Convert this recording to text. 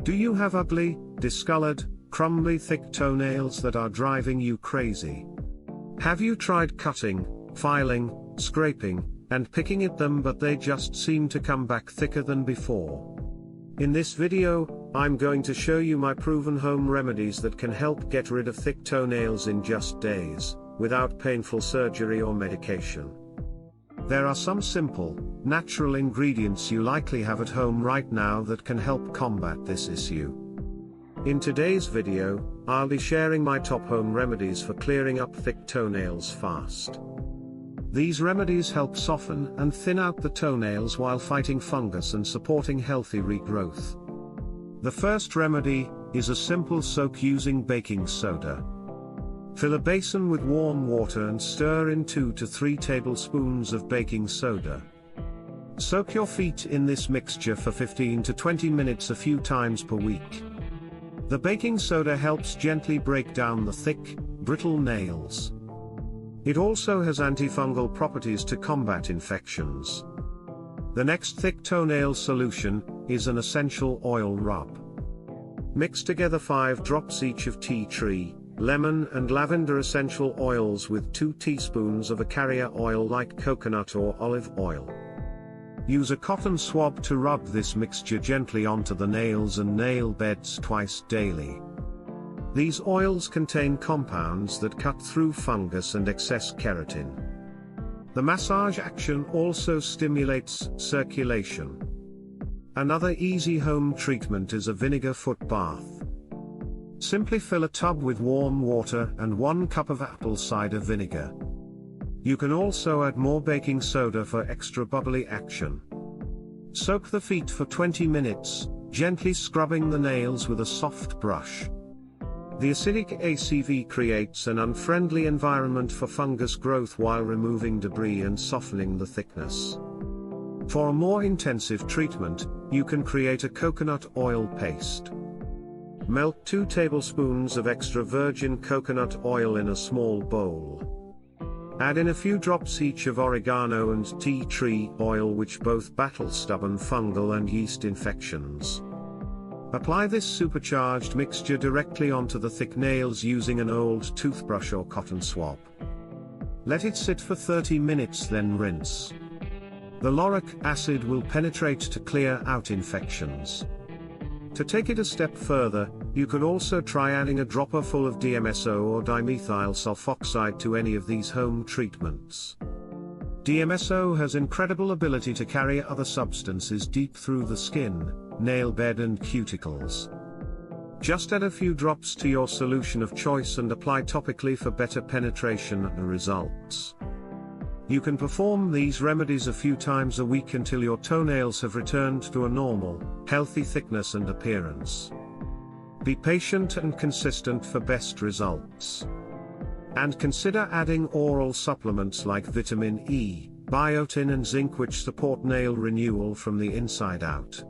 Do you have ugly, discolored, crumbly thick toenails that are driving you crazy? Have you tried cutting, filing, scraping, and picking at them but they just seem to come back thicker than before? In this video, I'm going to show you my proven home remedies that can help get rid of thick toenails in just days, without painful surgery or medication. There are some simple, natural ingredients you likely have at home right now that can help combat this issue. In today's video, I'll be sharing my top home remedies for clearing up thick toenails fast. These remedies help soften and thin out the toenails while fighting fungus and supporting healthy regrowth. The first remedy is a simple soak using baking soda. Fill a basin with warm water and stir in 2 to 3 tablespoons of baking soda. Soak your feet in this mixture for 15 to 20 minutes a few times per week. The baking soda helps gently break down the thick, brittle nails. It also has anti-fungal properties to combat infections. The next thick toenail solution is an essential oil rub. Mix together 5 drops each of tea tree, lemon and lavender essential oils with 2 teaspoons of a carrier oil like coconut or olive oil. Use a cotton swab to rub this mixture gently onto the nails and nail beds twice daily. These oils contain compounds that cut through fungus and excess keratin. The massage action also stimulates circulation. Another easy home treatment is a vinegar foot bath. Simply fill a tub with warm water and 1 cup of apple cider vinegar. You can also add more baking soda for extra bubbly action. Soak the feet for 20 minutes, gently scrubbing the nails with a soft brush. The acidic ACV creates an unfriendly environment for fungus growth while removing debris and softening the thickness. For a more intensive treatment, you can create a coconut oil paste. Melt 2 tablespoons of extra virgin coconut oil in a small bowl. Add in a few drops each of oregano and tea tree oil, which both battle stubborn fungal and yeast infections. Apply this supercharged mixture directly onto the thick nails using an old toothbrush or cotton swab. Let it sit for 30 minutes, then rinse. The lauric acid will penetrate to clear out infections. To take it a step further, you could also try adding a dropper full of DMSO or dimethyl sulfoxide to any of these home treatments. DMSO has incredible ability to carry other substances deep through the skin, nail bed and cuticles. Just add a few drops to your solution of choice and apply topically for better penetration and results. You can perform these remedies a few times a week until your toenails have returned to a normal, healthy thickness and appearance. Be patient and consistent for best results. And consider adding oral supplements like vitamin E, biotin and zinc, which support nail renewal from the inside out.